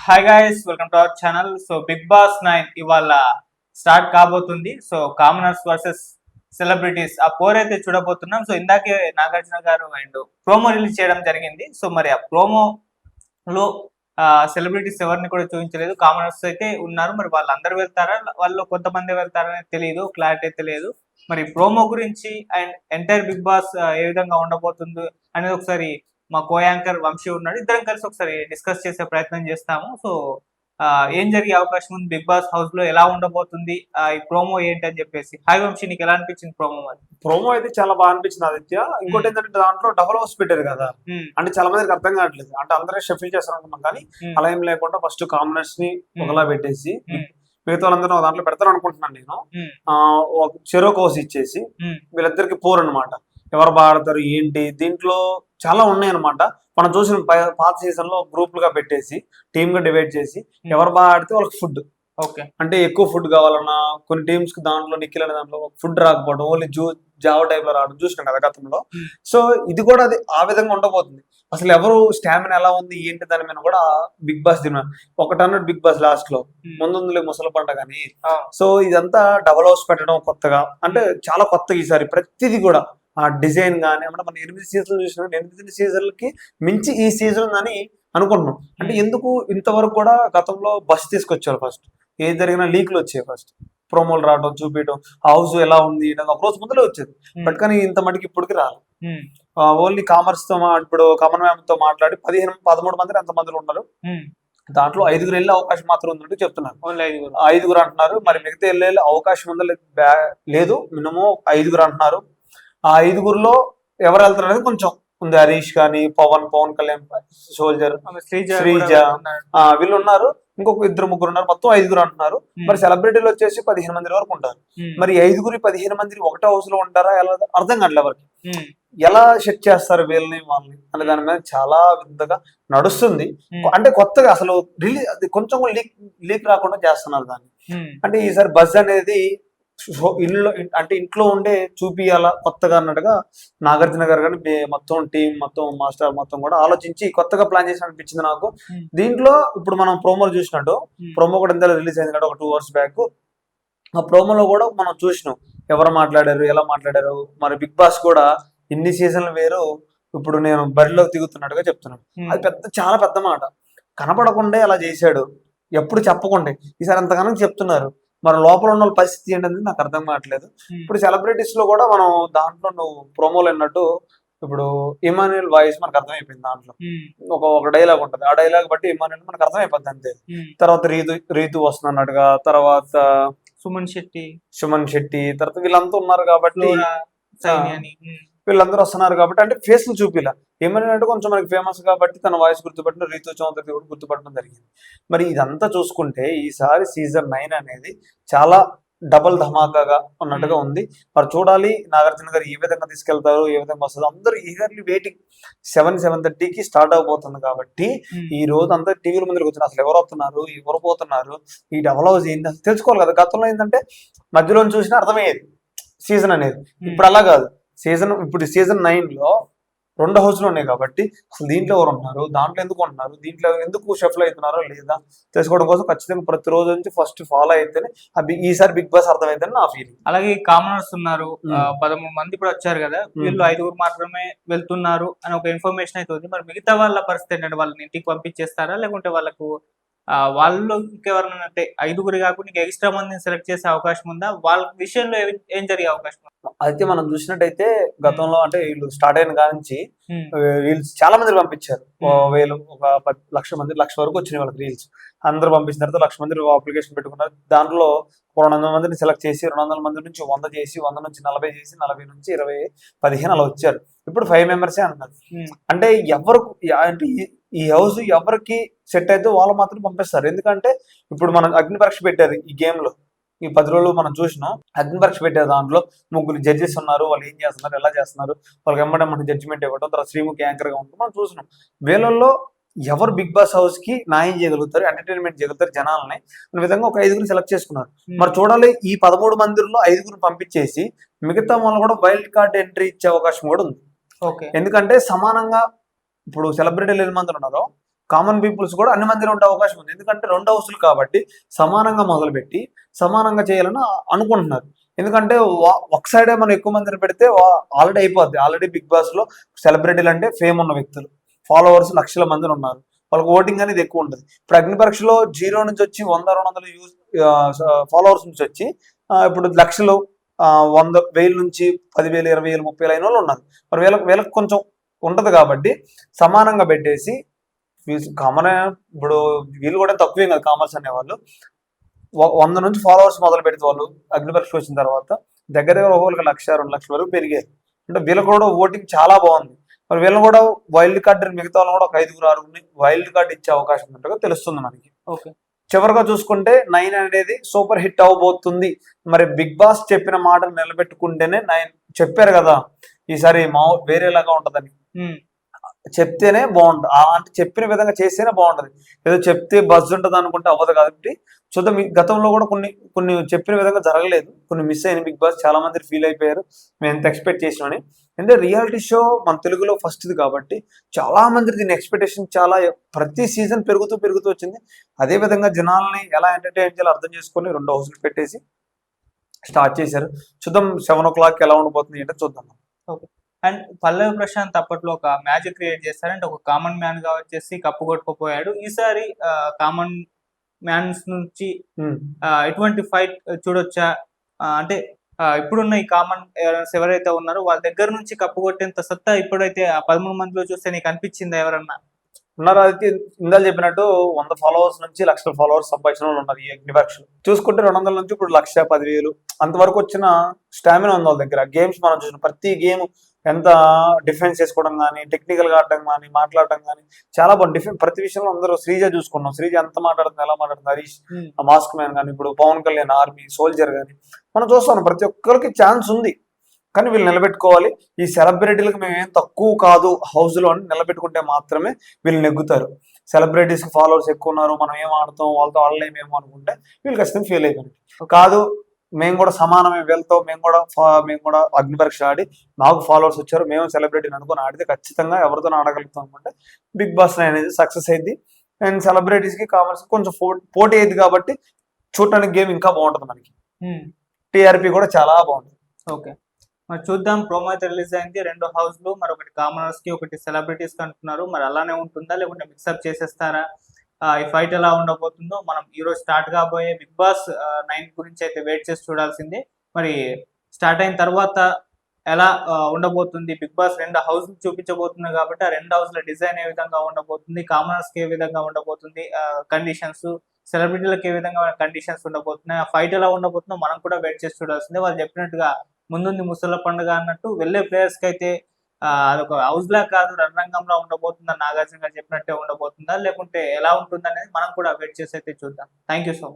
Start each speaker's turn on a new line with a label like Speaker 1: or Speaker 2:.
Speaker 1: Hi guys, welcome to our channel. So Bigg Boss 9 ఇవాళ start కాబోతుంది. So commoners versus celebrities ఆ పోర్ అయితే చూడబోతున్నాం. సో ఇందాకే నాగార్జున గారు అండ్ ప్రోమో రిలీజ్ చేయడం జరిగింది. సో మరి ఆ ప్రోమోలో సెలబ్రిటీస్ ఎవరిని కూడా చూపించలేదు. కామనర్స్ అయితే ఉన్నారు. మరి వాళ్ళందరూ వెళ్తారా, వాళ్ళు కొంతమంది వెళ్తారని తెలియదు, క్లారిటీ తెలియదు. మరి ప్రోమో గురించి అండ్ ఎంటైర్ బిగ్ బాస్ ఏ విధంగా ఉండబోతుంది అనేది ఒకసారి మా కో యాంకర్ వంశీ ఉన్నాడు. ఇద్దరం కలిసి ఒకసారి డిస్కస్ చేసే ప్రయత్నం చేస్తాము. సో ఏం జరిగే అవకాశం ఉంది, బిగ్ బాస్ హౌస్ లో ఎలా ఉండబోతుంది, ఈ ప్రోమో ఏంటి అని చెప్పేసి. హాయ్ వంశీ, నీకు ఎలా అనిపించింది ప్రోమో? మరి
Speaker 2: ప్రోమో అయితే చాలా బాగా అనిపించింది ఆదిత్య. ఇంకోటి ఏంటంటే దాంట్లో డబుల్ హౌస్ పెట్టారు కదా, అంటే చాలా మందికి అర్థం కావట్లేదు. అంటే అందరూ షఫిల్ చేస్తారు అనుకున్నాం, కానీ అలా ఏం లేకుండా ఫస్ట్ కామనర్స్ ని ఒకలా పెట్టేసి మిగతా వాళ్ళందరూ దాంట్లో పెడతారు అనుకుంటున్నాను నేను. చెరో కోస్ ఇచ్చేసి వీళ్ళిద్దరికి పోర్ అనమాట. ఎవరు బాగా ఆడతారు ఏంటి, దీంట్లో చాలా ఉన్నాయి అనమాట. మనం చూసిన పాత సీజన్ లో గ్రూపులుగా పెట్టేసి టీమ్ గా డివైడ్ చేసి ఎవరు బాగా ఆడితే వాళ్ళకి ఫుడ్,
Speaker 1: ఓకే,
Speaker 2: అంటే ఎక్కువ ఫుడ్ కావాలన్నా కొన్ని టీమ్స్ కి దాంట్లో నిఖిల్ అనే దాంట్లో ఫుడ్ రాకపోవడం, ఓన్లీ జావ టైప్ లో రావడం చూసినాం కదా గతంలో. సో ఇది కూడా అది ఆ విధంగా ఉండబోతుంది. అసలు ఎవరు స్టామినా ఎలా ఉంది ఏంటి దాని మీద కూడా బిగ్ బాస్ ఒకటి అన్నట్టు బిగ్ బాస్ లాస్ట్ లో ముందులే ముసలి పంట కానీ. సో ఇదంతా డబల్ హౌస్ పెట్టడం కొత్తగా, అంటే చాలా కొత్తగా ఈసారి ప్రతిదీ కూడా ఆ డిజైన్ కానీ. అంటే మనం 8 సీజన్లు చూసినా 8 సీజన్లకి మించి ఈ సీజన్ అని అనుకుంటున్నాం. అంటే ఎందుకు ఇంతవరకు కూడా గతంలో బస్ తీసుకొచ్చారు, ఫస్ట్ ఏది జరిగినా లీక్లు వచ్చాయి, ఫస్ట్ ప్రోమోలు రావడం చూపించడం హౌస్ ఎలా ఉంది ఒక రోజు ముందులే వచ్చేది. బట్ కానీ ఇంత మటుకు ఇప్పటికి రాదు. ఓన్లీ కామర్స్ తో ఇప్పుడు కామన్ మ్యామ్ తో మాట్లాడి 13 మంది ఎంత మందిలో ఉన్నారు, దాంట్లో 5 వెళ్ళే అవకాశం మాత్రం ఉందంటూ చెప్తున్నారు. 5 అంటున్నారు. మరి మిగతా వెళ్ళే అవకాశం ఉందా లేదు, మినిమం 5 అంటున్నారు. ఆ 5లో ఎవరు వెళ్తారు అనేది కొంచెం ఉంది. హరీష్ కానీ, పవన్ కళ్యాణ్, సోల్జర్, శ్రీజ, వీళ్ళు ఉన్నారు. ఇంకొక 2-3 ఉన్నారు. మొత్తం 5 అంటున్నారు. మరి సెలబ్రిటీలు వచ్చేసి 15 మంది వరకు ఉంటారు. మరి 5-15 మంది ఒకటే హౌస్ లో ఉంటారా, ఎలా అర్థం కావట్లేదు ఎవరికి. ఎలా సెట్ చేస్తారు వీళ్ళని వాళ్ళని అనే దాని మీద చాలా విధంగా నడుస్తుంది. అంటే కొత్తగా అసలు కొంచెం లీక్ రాకుండా చేస్తున్నారు దాన్ని. అంటే ఈసారి బజ్ అనేది ఇంట్లో ఉండే చూపియాలా కొత్తగా అన్నట్టుగా నాగార్జున గారు కానీ మొత్తం టీం మొత్తం మాస్టర్ మొత్తం కూడా ఆలోచించి కొత్తగా ప్లాన్ చేసి అనిపించింది నాకు. దీంట్లో ఇప్పుడు మనం ప్రోమోలు చూసినట్టు, ప్రోమో కూడా ఇంత రిలీజ్ అయింది కదా ఒక 2 hours బ్యాక్. ఆ ప్రోమోలో కూడా మనం చూసినాం ఎవరు మాట్లాడారు, ఎలా మాట్లాడారు. మరి బిగ్ బాస్ కూడా ఇన్ని సీజన్లు వేరు, ఇప్పుడు నేను బరిలోకి దిగుతున్నట్టుగా చెప్తున్నాను. అది చాలా పెద్ద మాట. కనపడకుండా అలా చేశాడు, ఎప్పుడు చెప్పకుండా. ఈసారి అంతగానో చెప్తున్నారు. మరి లోపల ఉన్న పరిస్థితి ఏంటనేది నాకు అర్థం కావట్లేదు. ఇప్పుడు సెలబ్రిటీస్ లో కూడా మనం దాంట్లో నువ్వు ప్రోమోలు అన్నట్టు ఇప్పుడు ఇమాన్యుయల్ వాయిస్ మనకు అర్థమైపోయింది. దాంట్లో ఒక డైలాగ్ ఉంటది, ఆ డైలాగ్ బట్టి ఇమాన్యుయల్ మనకు అర్థమైపోద్ది అంతే. తర్వాత రీతు వస్తున్నట్టుగా, తర్వాత
Speaker 1: సుమన్
Speaker 2: శెట్టి తర్వాత వీళ్ళంతా ఉన్నారు కాబట్టి, వీళ్ళందరూ వస్తున్నారు కాబట్టి అంటే ఫేస్లు చూపిలా. ఏమనంటే కొంచెం మనకి ఫేమస్ కాబట్టి తన వాయిస్ గుర్తుపట్టిన రీతు చౌదరి కూడా గుర్తుపట్టడం జరిగింది. మరి ఇదంతా చూసుకుంటే ఈసారి సీజన్ 9 అనేది చాలా డబల్ ధమాకాగా ఉన్నట్టుగా ఉంది. మరి చూడాలి నాగార్జున గారు ఏ విధంగా తీసుకెళ్తారు, ఏ విధంగా వస్తుంది. అందరూ ఈగర్లీ వెయిటింగ్. 7:30కి స్టార్ట్ అవబోతుంది కాబట్టి ఈ రోజు అందరూ టీవీల ముందుకు వచ్చిన అసలు ఎవరు వస్తున్నారు, ఎవరు పోతున్నారు, ఈ డబల్ హౌస్ ఏంటి అసలు తెలుసుకోవాలి కదా. గతంలో ఏంటంటే మధ్యలో చూసినా అర్థమయ్యేది సీజన్ అనేది. ఇప్పుడు అలా కాదు. ఇప్పుడు సీజన్ 9లో 2 హౌస్లు ఉన్నాయి కాబట్టి అసలు దీంట్లో ఎవరు ఉంటున్నారు, దాంట్లో ఎందుకు ఉంటున్నారు, దీంట్లో ఎందుకు షఫల్ అవుతున్నారో లేదా తెలుసుకోవడం కోసం ఖచ్చితంగా ప్రతిరోజు నుంచి ఫస్ట్ ఫాలో అయితేనే ఈసారి బిగ్ బాస్ అర్థమైందని నా ఫీలింగ్.
Speaker 1: అలాగే కామనర్స్ ఉన్నారు, 13 మంది ఇప్పుడు వచ్చారు కదా, వీళ్ళు 5 మాత్రమే వెళ్తున్నారు అని ఒక ఇన్ఫర్మేషన్ అయితే ఉంది. మరి మిగతా వాళ్ళ పరిస్థితి ఏంటంటే వాళ్ళని ఇంటికి పంపించేస్తారా, లేకుంటే వాళ్ళకు వాళ్ళు ఇంకెవరైనా అంటే 5 కాకుండా ఇంకా ఎక్స్ట్రా మందిని సెలెక్ట్ చేసే అవకాశం ఉందా? వాళ్ళ విషయంలో ఏం జరిగే అవకాశం ఉందా?
Speaker 2: అయితే మనం చూసినట్టయితే గతంలో అంటే వీళ్ళు స్టార్ట్ అయిన కాడి నుంచి రీల్స్ చాలా మంది పంపించారు. 1000 ఒక 1,00,000 మంది 1,00,000 వరకు వచ్చినాయి వాళ్ళకి రీల్స్. అందరూ పంపించిన తర్వాత 1,00,000 మంది అప్లికేషన్ పెట్టుకున్నారు. దాంట్లో 200 మందిని సెలెక్ట్ చేసి 200 మంది నుంచి 100 చేసి 100 నుంచి 40 చేసి 40 నుంచి 20, 15 అలా వచ్చారు. ఇప్పుడు 5 మెంబర్సే అంటున్నారు. అంటే ఎవరు అంటే ఈ హౌస్ ఎవరికి సెట్ అయితే వాళ్ళు మాత్రం పంపిస్తారు. ఎందుకంటే ఇప్పుడు మనం అగ్ని పరీక్ష పెట్టారు ఈ గేమ్ లో. ఈ 10 రోజులు మనం చూసినాం అగ్ని పరీక్ష పెట్టారు. దాంట్లో 3 జడ్జెస్ ఉన్నారు. వాళ్ళు ఏం చేస్తున్నారు, ఎలా చేస్తున్నారు, వాళ్ళకి ఎమ్మడమ్మని జడ్జిమెంట్ ఇవ్వడం, తర్వాత శ్రీముఖి యాంకర్ గా ఉంటుంది మనం చూసినాం. వీళ్ళల్లో ఎవరు బిగ్ బాస్ హౌస్ కి న్యాయం చేయగలుగుతారు, ఎంటర్టైన్మెంట్ చేయగలుగుతారు జనాలని అనే విధంగా ఒక 5 సెలెక్ట్ చేసుకున్నారు. మరి చూడాలి ఈ 13 మందిలో 5 పంపించేసి మిగతా వాళ్ళు కూడా వైల్డ్ కార్డ్ ఎంట్రీ ఇచ్చే అవకాశం కూడా ఉంది. ఎందుకంటే సమానంగా ఇప్పుడు సెలబ్రిటీలు 8 మంది ఉన్నారో కామన్ పీపుల్స్ కూడా అన్ని మందిలో ఉండే అవకాశం ఉంది. ఎందుకంటే 2 హౌస్‌లు కాబట్టి సమానంగా మొదలుపెట్టి, సమానంగా చేయాలని అనుకుంటున్నారు. ఎందుకంటే ఒక సైడే మనం ఎక్కువ మందిని పెడితే ఆల్రెడీ అయిపోద్ది. ఆల్రెడీ బిగ్ బాస్‌లో సెలబ్రిటీలు అంటే ఫేమ్ ఉన్న వ్యక్తులు. ఫాలోవర్స్ లక్షల మందిని ఉన్నారు. వాళ్ళకి ఓటింగ్ అనేది ఎక్కువ ఉంటది. ఇప్పుడు అగ్ని పరీక్షలో 0 నుంచి వచ్చి 100, 200 ఫాలోవర్స్ నుంచి వచ్చి ఇప్పుడు లక్షలు 100, 1000 నుంచి 10,000, 20,000, 30,000 అయిన వాళ్ళు ఉన్నారు. మరి వీళ్ళకి కొంచెం ఉంటది కాబట్టి సమానంగా పెట్టేసి కామన్ ఇప్పుడు వీళ్ళు కూడా తక్కువేం కాదు కామర్స్ అనేవాళ్ళు. 100 నుంచి ఫాలోవర్స్ మొదలు పెడితే వాళ్ళు అగ్ని పరీక్ష వచ్చిన తర్వాత దగ్గర దగ్గర ఒక్కొక్కరికి 1,00,000, 2,00,000 వరకు పెరిగారు. అంటే వీళ్ళకి కూడా ఓటింగ్ చాలా బాగుంది. మరి వీళ్ళని కూడా వైల్డ్ కార్డ్ మిగతా వాళ్ళని కూడా ఒక 5, 6 వైల్డ్ కార్డ్ ఇచ్చే అవకాశం ఉన్నట్టుగా తెలుస్తుంది మనకి.
Speaker 1: ఓకే.
Speaker 2: చివరిగా చూసుకుంటే 9 అనేది సూపర్ హిట్ అవబోతుంది. మరి బిగ్ బాస్ చెప్పిన మాటలు నిలబెట్టుకుంటేనే 9 చెప్పారు కదా ఈసారి వేరేలాగా ఉంటదని. చెప్తేనే బాగుంటుంది. అంటే చెప్పిన విధంగా చేస్తేనే బాగుంటది. ఏదో చెప్తే బజ్ ఉంటుంది అనుకుంటే అవ్వదు కాబట్టి చూద్దాం. గతంలో కూడా కొన్ని చెప్పిన విధంగా జరగలేదు, కొన్ని మిస్ అయిన బిగ్ బాస్ చాలా మంది ఫీల్ అయిపోయారు మేము ఎంత ఎక్స్పెక్ట్ చేసినామని. అంటే రియాలిటీ షో మన తెలుగులో ఫస్ట్ది కాబట్టి చాలా మంది దీని ఎక్స్పెక్టేషన్ చాలా ప్రతి సీజన్ పెరుగుతూ వచ్చింది. అదే విధంగా జనాల్ని ఎలా ఎంటర్టైన్ చేయాలో అర్థం చేసుకొని 2 హౌస్లు పెట్టేసి స్టార్ట్ చేశారు. చూద్దాం 7 o'clock ఎలా ఉండబోతుంది అంటే చూద్దాం.
Speaker 1: ఓకే. అండ్ పల్లవి ప్రశాంత్ అప్పట్లో ఒక మ్యాజిక్ క్రియేట్ చేస్తారంటే ఒక కామన్ మ్యాన్ గా వచ్చేసి కప్పు కొట్టుకుపోయాడు. ఈసారి కామన్ మ్యాన్స్ నుంచి ఎటువంటి ఫైట్ చూడొచ్చా? అంటే ఇప్పుడున్న ఈ కామన్ ఎవరైతే ఉన్నారో వాళ్ళ దగ్గర నుంచి కప్పు కొట్టేంత సత్తా ఇప్పుడైతే ఆ 13 మందిలో చూస్తే నీకు అనిపించిందా ఎవరన్నా?
Speaker 2: ఉన్నారు. అయితే ఇందాక చెప్పినట్టు 100 ఫాలోవర్స్ నుంచి 1,00,000 ఫాలోవర్స్ సంపాదించిన వాళ్ళు ఉన్నారు ఈ అగ్ని పరీక్షలు. చూసుకుంటే 200 నుంచి ఇప్పుడు 1,00,000, 10,000 అంతవరకు వచ్చిన స్టామినా ఉంది వాళ్ళ దగ్గర. గేమ్స్ మనం చూసిన ప్రతి గేమ్ ఎంత డిఫెన్స్ చేసుకోవడం కానీ, టెక్నికల్ గా ఆడటం కానీ, మాట్లాడటం కానీ చాలా బాగుంది. ప్రతి విషయంలో అందరూ శ్రీజ చూసుకున్నాం. శ్రీజ ఎంత మాట్లాడుతుంది, ఎలా మాట్లాడుతుంది, హరీష్ మాస్క్ మ్యాన్ కానీ, ఇప్పుడు పవన్ కళ్యాణ్ ఆర్మీ సోల్జర్ కానీ మనం చూస్తున్నాం. ప్రతి ఒక్కరికి ఛాన్స్ ఉంది, కానీ వీళ్ళు నిలబెట్టుకోవాలి. ఈ సెలబ్రిటీలకు మేము ఏం తక్కువ కాదు హౌస్ లో అని నిలబెట్టుకుంటే మాత్రమే వీళ్ళు నెగ్గుతారు. సెలబ్రిటీస్ కి ఫాలోవర్స్ ఎక్కువ ఉన్నారు, మనం ఏం ఆడతాం, వాళ్ళతో ఆడలేమేమో అనుకుంటే వీళ్ళు ఖచ్చితంగా ఫెయిల్ అయిపోయింది. కాదు మేము కూడా సమానమే వీళ్ళతో, మేము కూడా అగ్ని పరీక్ష ఆడి మాకు ఫాలోవర్స్ వచ్చారు, మేము సెలబ్రిటీని అనుకుని ఆడితే ఖచ్చితంగా ఎవరితో ఆడగలుగుతాం అనుకుంటే బిగ్ బాస్ అనేది సక్సెస్ అయింది. అండ్ సెలబ్రిటీస్ కి కామర్స్ కొంచెం పోటీ అయింది కాబట్టి చూడటానికి గేమ్ ఇంకా బాగుంటుంది మనకి. టీఆర్పీ కూడా చాలా బాగుంటుంది.
Speaker 1: ఓకే, మరి చూద్దాం. ప్రోమో అయితే రిలీజ్ అయింది. 2 హౌస్లు, మరి ఒకటి కామనర్స్ కి, ఒకటి సెలబ్రిటీస్ కి అంటున్నారు. మరి అలానే ఉంటుందా లేకుంటే మిక్సప్ చేసేస్తారా? ఈ ఫైట్ ఎలా ఉండబోతుందో మనం ఈ రోజు స్టార్ట్ కాబోయే బిగ్ బాస్ 9 గురించి అయితే వెయిట్ చేసి చూడాల్సిందే. మరి స్టార్ట్ అయిన తర్వాత ఎలా ఉండబోతుంది? బిగ్ బాస్ 2 హౌస్లు చూపించబోతుంది కాబట్టి ఆ 2 హౌస్ల డిజైన్ ఏ విధంగా ఉండబోతుంది, కామనర్స్ కి ఏ విధంగా ఉండబోతుంది, కండిషన్స్, సెలబ్రిటీలకు ఏ విధంగా కండిషన్స్ ఉండబోతున్నాయి, ఆ ఫైట్ ఎలా ఉండబోతుందో మనం కూడా వెయిట్ చేసి చూడాల్సిందే. వాళ్ళు చెప్పినట్టుగా ముందుంది ముసల పండుగ అన్నట్టు వెళ్ళే ప్లేయర్స్ కి అయితే అదొక హౌస్ లా కాదు, రణరంగంలో ఉండబోతుందా, నాగార్జున గారు చెప్పినట్టే ఉండబోతుందా, లేకుంటే ఎలా ఉంటుంది అనేది మనం కూడా వెయిట్ చేసి అయితే చూద్దాం. Thank you so much.